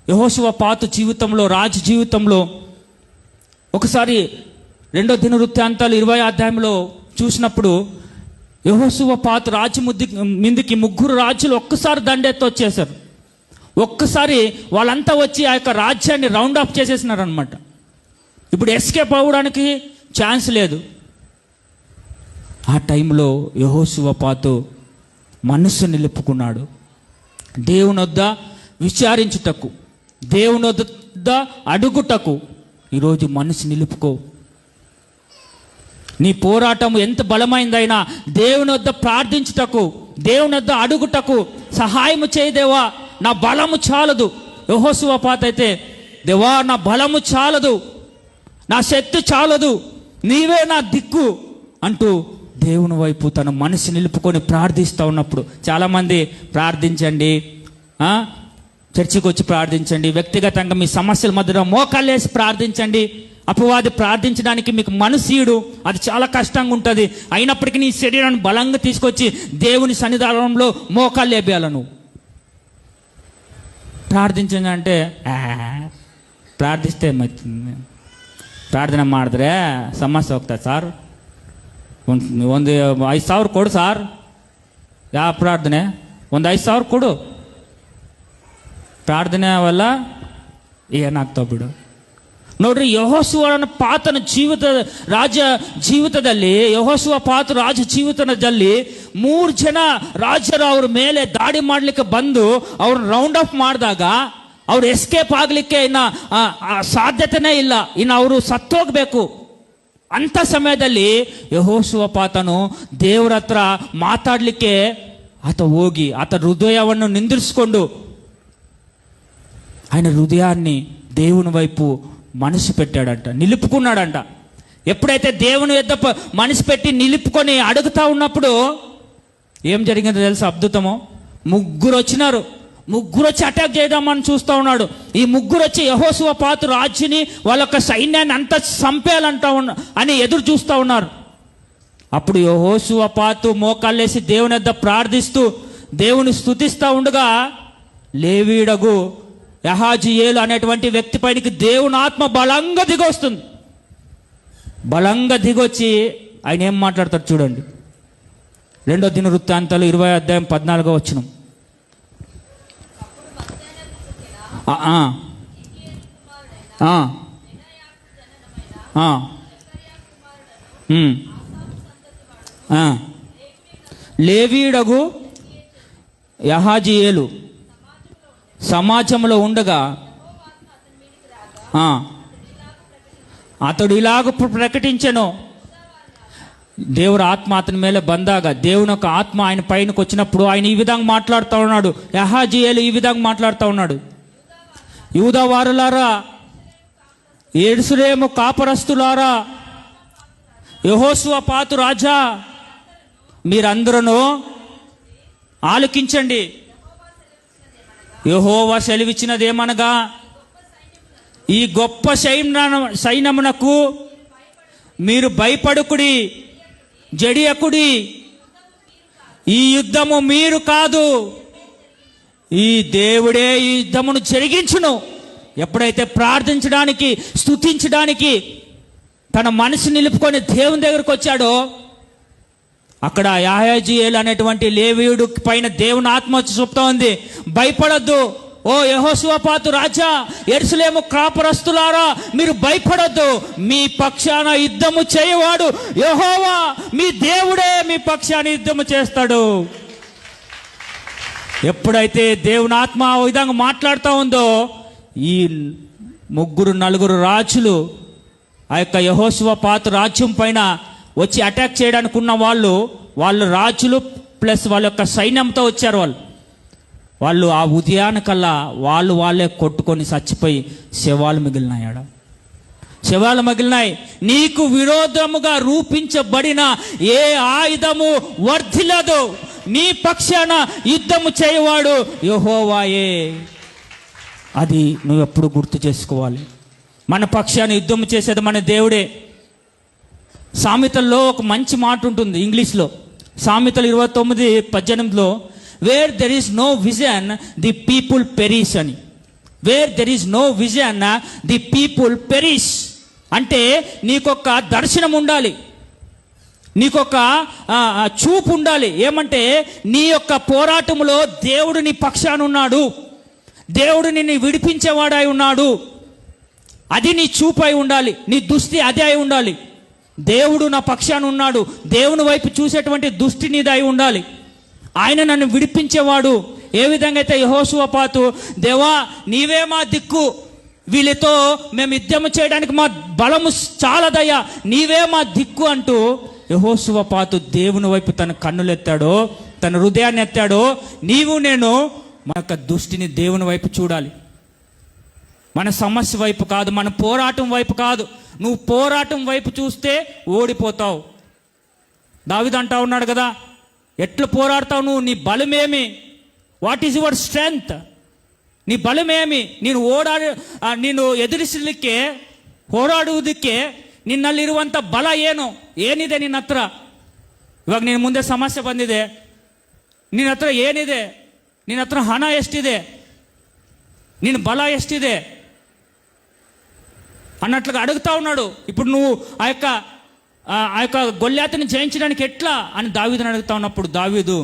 యెహోషువపాతు జీవితంలో, రాజు జీవితంలో ఒకసారి 2 దినవృత్తాంతాలు 20 అధ్యాయంలో చూసినప్పుడు యెహోషువపాతు రాజు మీదికి 3 రాజులు ఒక్కసారి దండెత్తి వచ్చేసారు. ఒక్కసారి వాళ్ళంతా వచ్చి ఆ యొక్క రాజ్యాన్ని రౌండ్ ఆఫ్ చేసేసినారు అనమాట. ఇప్పుడు ఎస్కేప్ అవ్వడానికి ఛాన్స్ లేదు. ఆ టైంలో యెహోషువపాతు మనస్సు నిలుపుకున్నాడు. దేవుని వద్ద విచారించుటకు, దేవుని వద్ద అడుగుటకు. ఈరోజు మనసు నిలుపుకో. నీ పోరాటం ఎంత బలమైందైనా దేవుని వద్ద ప్రార్థించుటకు, దేవుని వద్ద అడుగుటకు, సహాయం చేయదేవా నా బలము చాలదు. యెహోషువపాతు అయితే, దేవా నా బలము చాలదు, నా శక్తి చాలదు, నీవే నా దిక్కు అంటూ దేవుని వైపు తన మనసు నిలుపుకొని ప్రార్థిస్తూ ఉన్నప్పుడు, చాలామంది ప్రార్థించండి, చర్చికి వచ్చి ప్రార్థించండి, వ్యక్తిగతంగా మీ సమస్యల మధ్యలో మోకాళ్ళేసి ప్రార్థించండి. అపవాది ప్రార్థించడానికి మీకు మనసీయుడు, అది చాలా కష్టంగా ఉంటుంది. అయినప్పటికీ నీ శరీరాన్ని బలంగా తీసుకొచ్చి దేవుని సన్నిధానంలో మోకాళ్ళు లేపేయాల. నువ్వు ಪ್ರಾರ್ಥಿಂಚಂಗೆ అంటే ಪ್ರಾರ್ಥಿಸ್ತೇ ಪ್ರಾರ್ಥನೆ ಮಾಡಿದ್ರೆ ಸಮಸ್ಯೆ ಹೋಗ್ತದೆ ಸರ್. ಒಂದು 5,000 ಕೊಡು ಸರ್. ಯಾವ ಪ್ರಾರ್ಥನೆ? ಒಂದು 5,000 ಕೊಡು. ಪ್ರಾರ್ಥನೆ ಅವೆಲ್ಲ ಏನಾಗ್ತಾವ ಬಿಡು. ನೋಡ್ರಿ, ಯೆಹೋಷುವಪಾತನ ರಾಜ ಜೀವಿತದಲ್ಲಿ, ಯೆಹೋಷುವಪಾತ ರಾಜ ಜೀವಿತದಲ್ಲಿ 3 ಜನ ರಾಜರು ಅವ್ರ ಮೇಲೆ ದಾಳಿ ಮಾಡ್ಲಿಕ್ಕೆ ಬಂದು ಅವ್ರನ್ನ ರೌಂಡ್ ಆಫ್ ಮಾಡಿದಾಗ ಅವ್ರು ಎಸ್ಕೇಪ್ ಆಗ್ಲಿಕ್ಕೆ ಇನ್ನ ಸಾಧ್ಯತೆನೇ ಇಲ್ಲ, ಇನ್ನು ಅವರು ಸತ್ತೋಗ್ಬೇಕು. ಅಂಥ ಸಮಯದಲ್ಲಿ ಯೆಹೋಷುವಪಾತನು ದೇವರ ಹತ್ರ ಮಾತಾಡ್ಲಿಕ್ಕೆ ಆತ ಹೋಗಿ ಆತ ಹೃದಯವನ್ನು ನಿಂದಿರಿಸಿಕೊಂಡು ఆయన హృదయాన్ని దేవుని వైపు మనసు పెట్టాడంట, నిలుపుకున్నాడంట. ఎప్పుడైతే దేవుని యొద్ద మనసు పెట్టి నిలుపుకొని అడుగుతా ఉన్నప్పుడు ఏం జరిగిందో తెలుసా? అద్భుతము. 3 వచ్చినారు. 3 వచ్చి అటాక్ చేయడం చూస్తూ ఉన్నాడు. ఈ 3 వచ్చి యెహోషువపాతు రాజుని వాళ్ళ యొక్క సైన్యాన్ని అంతా చంపేయాలంటా అని ఎదురు చూస్తూ ఉన్నారు. అప్పుడు యెహోషువపాతు మోకాళ్ళేసి దేవుని యొద్ద ప్రార్థిస్తూ దేవుని స్తుతిస్తూ ఉండగా లేవీయుడగు యహాజీయేలు అనేటువంటి వ్యక్తి పైనకి దేవుని ఆత్మ బలంగా దిగొస్తుంది. బలంగా దిగొచ్చి ఆయన ఏం మాట్లాడతాడు చూడండి. 2 దినవృత్తాంతాలు 20 అధ్యాయం 14వ వచనం. లేవీయుడగు యహాజీయేలు సమాజంలో ఉండగా అతడు ఇలాగ ప్రకటించెను. దేవుడు ఆత్మ అతని ಮೇಲೆ ಬಂದಾಗ, దేవుని యొక్క ఆత్మ ఆయన పైనకి వచ్చినప్పుడు ఆయన ఈ విధంగా మాట్లాడుతూ ఉన్నాడు. యహాజీయేలు ఈ విధంగా మాట్లాడుతూ ఉన్నాడు. యూదా వారులారా, యెరూషలేము కాపరస్తులారా, యెహోషువపాతు రాజా, మీరందరూ ఆలకించండి. యెహోవా సెలవిచ్చినదేమనగా, ఈ గొప్ప సైన్యమునకు మీరు భయపడుకుడి, జడియకుడి. ఈ యుద్ధము మీరు కాదు, ఈ దేవుడే ఈ యుద్ధమును జరిగించును. ఎప్పుడైతే ప్రార్థించడానికి, స్తుతించడానికి తన మనసు నిలుపుకొని దేవుని దగ్గరకు వచ్చాడో, అక్కడ యహాజీయేలు అనేటువంటి లేవీయుడు పైన దేవుని ఆత్మ వచ్చి చెప్తా ఉంది, భయపడొద్దు ఓ యెహోషువపాతు రాజా, యెరూషలేము కాపురస్తులారా, మీరు భయపడొద్దు. మీ పక్షాన యుద్ధము చేయవాడు యెహోవా, మీ దేవుడే మీ పక్షాన యుద్ధము చేస్తాడు. ఎప్పుడైతే దేవుని ఆత్మ ఆ విధంగా మాట్లాడుతూ ఉందో, ఈ 3-4 రాజులు ఆ యొక్క యెహోషువపాతు రాజ్యం పైన వచ్చి అటాక్ చేయడానికి ఉన్న వాళ్ళు రాజులు ప్లస్ వాళ్ళ యొక్క సైన్యంతో వచ్చారు. వాళ్ళు ఆ ఉదయానికల్లా వాళ్ళే కొట్టుకొని చచ్చిపోయి శవాలు మిగిలినాయి. నీకు విరోధముగా రూపించబడిన ఏ ఆయుధము వర్ధిల్లదు. నీ పక్షాన యుద్ధము చేయవాడు యెహోవాయే. అది నువ్వు ఎప్పుడు గుర్తు చేసుకోవాలి. మన పక్షాన యుద్ధము చేసేది మన దేవుడే. సామెతల్లో ఒక మంచి మాట ఉంటుంది ఇంగ్లీష్లో. సామెతలు 29:18లో, where there is no vision the people perish అని. Where there is no vision the people perish. అంటే నీకొక దర్శనం ఉండాలి, నీకొక చూపు ఉండాలి. ఏమంటే నీ యొక్క పోరాటంలో దేవుడు నీ పక్షాన ఉన్నాడు, దేవుడు నిన్ను విడిపించేవాడై ఉన్నాడు. అది నీ చూపై ఉండాలి, నీ దృష్టి అదే అయి ఉండాలి. దేవుడు నా పక్షాన ఉన్నాడు, దేవుని వైపు చూసేటువంటి దృష్టి నీదై ఉండాలి. ఆయన నన్ను విడిపించేవాడు. ఏ విధంగా అయితే యెహోషువపాతు, దేవా నీవే మా దిక్కు, వీళ్ళతో మేము యుద్ధం చేయడానికి మా బలము చాలదయ్యా, నీవే మా దిక్కు అంటూ యెహోషువపాతు దేవుని వైపు తన కన్నులెత్తాడో, తన హృదయాన్ని ఎత్తాడో. నీవు నేను మన యొక్క దృష్టిని దేవుని వైపు చూడాలి, మన సమస్య వైపు కాదు, మన పోరాటం వైపు కాదు. నువ్వు పోరాటం వైపు చూస్తే ఓడిపోతావు. దావీదు అంటా ఉన్నాడు కదా, ఎట్లా పోరాడతావు నువ్వు, నీ బలమేమి, వాట్ ఈజ్ యువర్ స్ట్రెంగ్త్, నీ బలమేమి, ನೀನು ಎದುರಿಸಲಿಕ್ಕೆ ಹೋರಾಡುವುದಕ್ಕೆ ನಿನ್ನಲ್ಲಿರುವಂಥ ಬಲ ಏನು, ಏನಿದೆ ನಿನ್ನ ಹತ್ರ? ಇವಾಗ ನಿನ್ನ ಮುಂದೆ ಸಮಸ್ಯೆ ಬಂದಿದೆ, ನಿನ್ನ ಹತ್ರ ಏನಿದೆ, ನಿನ್ನ ಹತ್ರ ಹಣ ಎಷ್ಟಿದೆ, ನಿನ್ನ ಬಲ ಎಷ್ಟಿದೆ అన్నట్లుగా అడుగుతా ఉన్నాడు. ఇప్పుడు నువ్వు ఆ యొక్క గొల్యాతుని జయించడానికి ఎట్లా అని దావీదుని అడుగుతా ఉన్నప్పుడు, దావీదు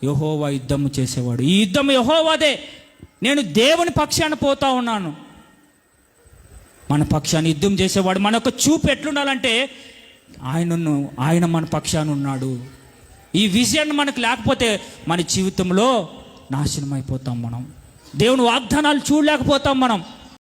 యెహోవా యుద్ధము చేసేవాడు, ఈ యుద్ధం యెహోవాదే, నేను దేవుని పక్షాన పోతా ఉన్నాను. మన పక్షాన్ని యుద్ధం చేసేవాడు. మన యొక్క చూపు ఎట్లుండాలంటే ఆయన మన పక్షాన ఉన్నాడు. ఈ విజన్ మనకు లేకపోతే మన జీవితంలో నాశనం అయిపోతాం. మనం దేవుని వాగ్దానాలు చూడలేకపోతాం. మనం